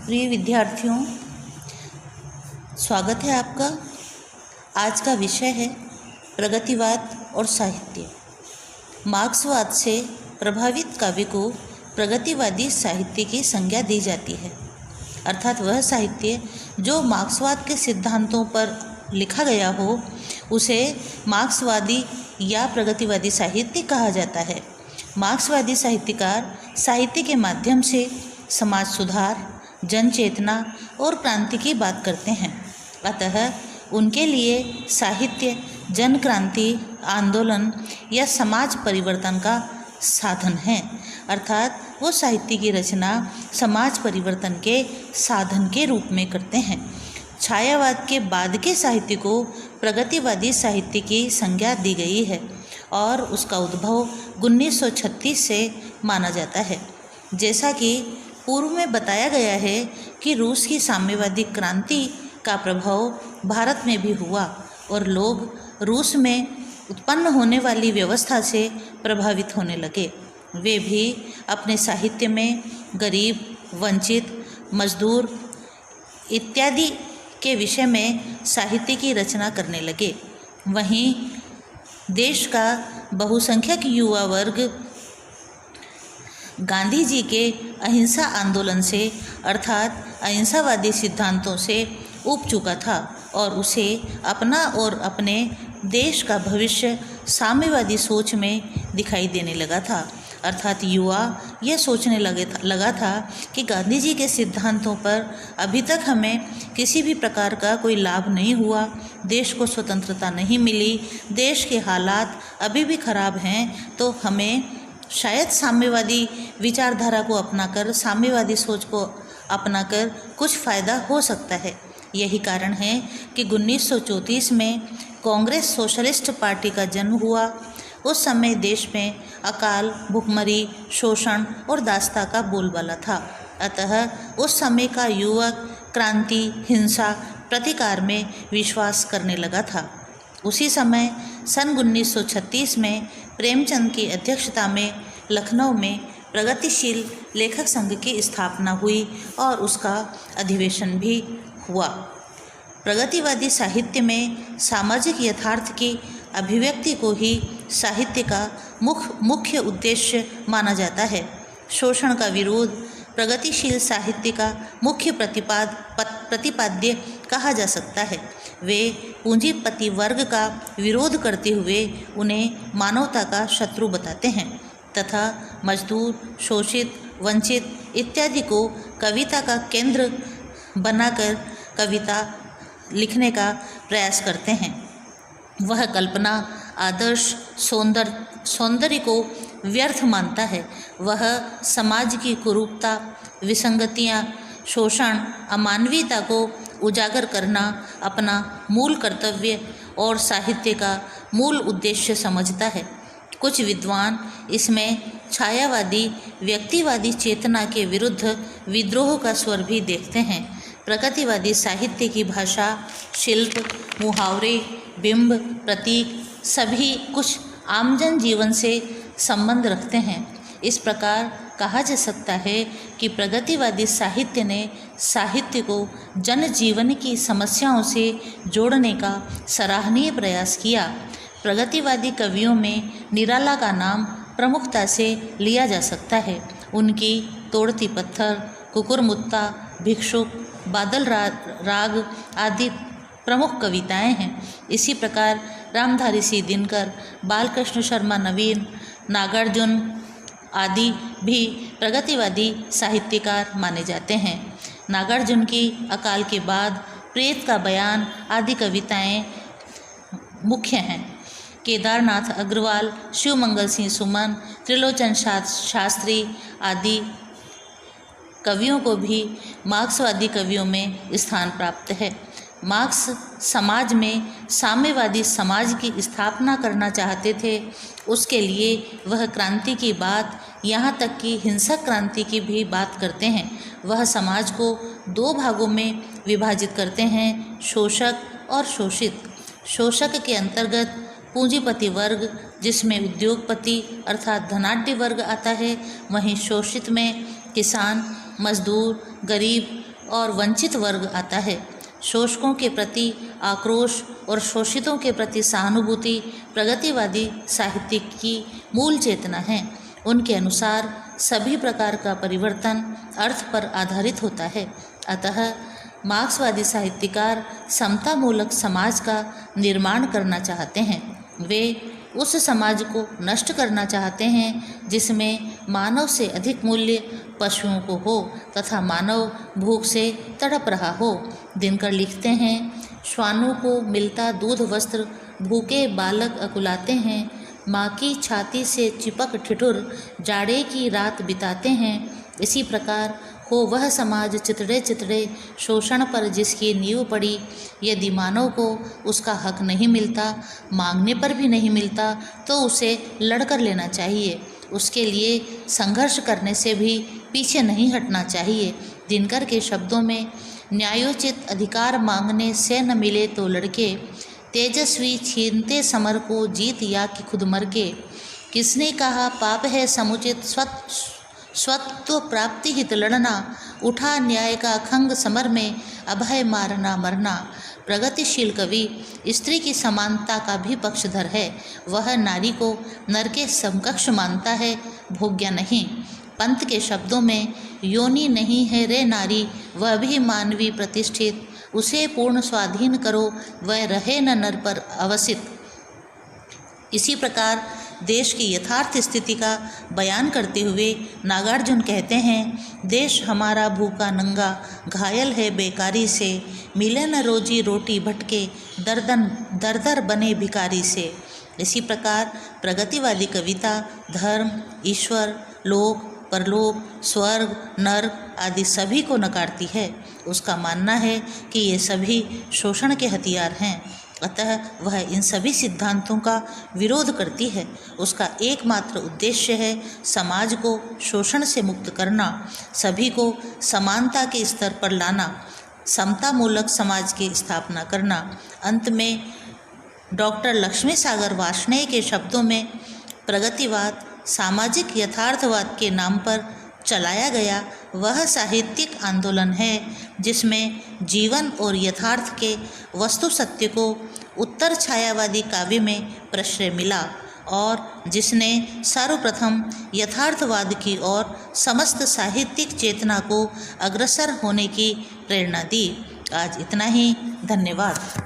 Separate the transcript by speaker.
Speaker 1: प्रिय विद्यार्थियों, स्वागत है आपका। आज का विषय है प्रगतिवाद और साहित्य। मार्क्सवाद से प्रभावित काव्य को प्रगतिवादी साहित्य की संज्ञा दी जाती है, अर्थात वह साहित्य जो मार्क्सवाद के सिद्धांतों पर लिखा गया हो उसे मार्क्सवादी या प्रगतिवादी साहित्य कहा जाता है। मार्क्सवादी साहित्यकार साहित्य के माध्यम से समाज सुधार, जन चेतना और क्रांति की बात करते हैं। अतः उनके लिए साहित्य जन क्रांति, आंदोलन या समाज परिवर्तन का साधन है, अर्थात वो साहित्य की रचना समाज परिवर्तन के साधन के रूप में करते हैं। छायावाद के बाद के साहित्य को प्रगतिवादी साहित्य की संज्ञा दी गई है और उसका उद्भव 1936 से माना जाता है। जैसा कि पूर्व में बताया गया है कि रूस की साम्यवादी क्रांति का प्रभाव भारत में भी हुआ और लोग रूस में उत्पन्न होने वाली व्यवस्था से प्रभावित होने लगे। वे भी अपने साहित्य में गरीब, वंचित, मजदूर इत्यादि के विषय में साहित्य की रचना करने लगे। वहीं देश का बहुसंख्यक युवा वर्ग गांधी जी के अहिंसा आंदोलन से अर्थात अहिंसावादी सिद्धांतों से ऊब चुका था और उसे अपना और अपने देश का भविष्य साम्यवादी सोच में दिखाई देने लगा था। अर्थात युवा यह सोचने लगा था कि गांधी जी के सिद्धांतों पर अभी तक हमें किसी भी प्रकार का कोई लाभ नहीं हुआ, देश को स्वतंत्रता नहीं मिली, देश के हालात अभी भी खराब हैं, तो हमें शायद साम्यवादी विचारधारा को अपनाकर, साम्यवादी सोच को अपनाकर कुछ फ़ायदा हो सकता है। यही कारण है कि 1934 में कांग्रेस सोशलिस्ट पार्टी का जन्म हुआ। उस समय देश में अकाल, भुखमरी, शोषण और दासता का बोलबाला था। अतः उस समय का युवक क्रांति, हिंसा, प्रतिकार में विश्वास करने लगा था। उसी समय सन 1936 में प्रेमचंद की अध्यक्षता में लखनऊ में प्रगतिशील लेखक संघ की स्थापना हुई और उसका अधिवेशन भी हुआ। प्रगतिवादी साहित्य में सामाजिक यथार्थ की अभिव्यक्ति को ही साहित्य का मुख्य उद्देश्य माना जाता है। शोषण का विरोध प्रगतिशील साहित्य का मुख्य प्रतिपाद्य कहा जा सकता है। वे पूंजीपति वर्ग का विरोध करते हुए उन्हें मानवता का शत्रु बताते हैं तथा मजदूर, शोषित, वंचित इत्यादि को कविता का केंद्र बनाकर कविता लिखने का प्रयास करते हैं। वह कल्पना, आदर्श, सौंदर्य को व्यर्थ मानता है। वह समाज की कुरूपता, विसंगतियाँ, शोषण, अमानवीयता को उजागर करना अपना मूल कर्तव्य और साहित्य का मूल उद्देश्य समझता है। कुछ विद्वान इसमें छायावादी, व्यक्तिवादी चेतना के विरुद्ध विद्रोह का स्वर भी देखते हैं। प्रगतिवादी साहित्य की भाषा, शिल्प, मुहावरे, बिंब, प्रतीक सभी कुछ आमजन जीवन से संबंध रखते हैं। इस प्रकार कहा जा सकता है कि प्रगतिवादी साहित्य ने साहित्य को जन जीवन की समस्याओं से जोड़ने का सराहनीय प्रयास किया। प्रगतिवादी कवियों में निराला का नाम प्रमुखता से लिया जा सकता है। उनकी तोड़ती पत्थर, कुकुरमुत्ता, भिक्षुक, बादल राग आदि प्रमुख कविताएं हैं। इसी प्रकार रामधारी सिंह दिनकर, बालकृष्ण शर्मा नवीन, नागार्जुन आदि भी प्रगतिवादी साहित्यकार माने जाते हैं। नागार्जुन की अकाल के बाद प्रेत का बयान आदि कविताएं मुख्य हैं। केदारनाथ अग्रवाल, शिवमंगल सिंह सुमन, त्रिलोचन शास्त्री आदि कवियों को भी मार्क्सवादी कवियों में स्थान प्राप्त है। मार्क्स समाज में साम्यवादी समाज की स्थापना करना चाहते थे। उसके लिए वह क्रांति की बात, यहाँ तक कि हिंसक क्रांति की भी बात करते हैं। वह समाज को दो भागों में विभाजित करते हैं, शोषक और शोषित। शोषक के अंतर्गत पूंजीपति वर्ग, जिसमें उद्योगपति अर्थात धनाढ्य वर्ग आता है। वहीं शोषित में किसान, मजदूर, गरीब, और वंचित वर्ग आता है। शोषकों के प्रति आक्रोश और शोषितों के प्रति सहानुभूति प्रगतिवादी साहित्य की मूल चेतना है। उनके अनुसार सभी प्रकार का परिवर्तन अर्थ पर आधारित होता है। अतः मार्क्सवादी साहित्यकार समतामूलक समाज का निर्माण करना चाहते हैं। वे उस समाज को नष्ट करना चाहते हैं जिसमें मानव से अधिक मूल्य पशुओं को हो तथा मानव भूख से तड़प रहा हो। दिनकर लिखते हैं, श्वानों को मिलता दूध वस्त्र भूखे बालक अकुलाते हैं, माँ की छाती से चिपक ठिठुर जाड़े की रात बिताते हैं। इसी प्रकार हो वह समाज चितड़े चितड़े शोषण पर जिसकी नींव पड़ी। यदि मानव को उसका हक नहीं मिलता, मांगने पर भी नहीं मिलता, तो उसे लड़कर लेना चाहिए। उसके लिए संघर्ष करने से भी पीछे नहीं हटना चाहिए। दिनकर के शब्दों में, न्यायोचित अधिकार मांगने से न मिले तो लड़के, तेजस्वी छीनते समर को जीत या कि खुद मर के। किसने कहा पाप है समुचित स्वत्व प्राप्ति हित लड़ना, उठा न्याय का खंग समर में अभय मारना मरना। प्रगतिशील कवि स्त्री की समानता का भी पक्षधर है। वह नारी को नर के समकक्ष मानता है, भोग्य नहीं। पंत के शब्दों में, योनि नहीं है रे नारी वह भी मानवी प्रतिष्ठित, उसे पूर्ण स्वाधीन करो वह रहे न नर पर अवसित। इसी प्रकार देश की यथार्थ स्थिति का बयान करते हुए नागार्जुन कहते हैं, देश हमारा भूखा नंगा घायल है बेकारी से, मिले न रोजी रोटी भटके दर दर बने भिकारी से। इसी प्रकार प्रगतिवादी कविता धर्म, ईश्वर, लोक, परलोक, स्वर्ग, नर्क आदि सभी को नकारती है। उसका मानना है कि ये सभी शोषण के हथियार हैं। अतः वह इन सभी सिद्धांतों का विरोध करती है। उसका एकमात्र उद्देश्य है समाज को शोषण से मुक्त करना, सभी को समानता के स्तर पर लाना, समतामूलक समाज की स्थापना करना। अंत में डॉक्टर लक्ष्मी सागर वार्ष्णेय के शब्दों में, प्रगतिवाद सामाजिक यथार्थवाद के नाम पर चलाया गया वह साहित्यिक आंदोलन है जिसमें जीवन और यथार्थ के वस्तु सत्य को उत्तर छायावादी काव्य में प्रश्रय मिला और जिसने सर्वप्रथम यथार्थवाद की ओर समस्त साहित्यिक चेतना को अग्रसर होने की प्रेरणा दी। आज इतना ही। धन्यवाद।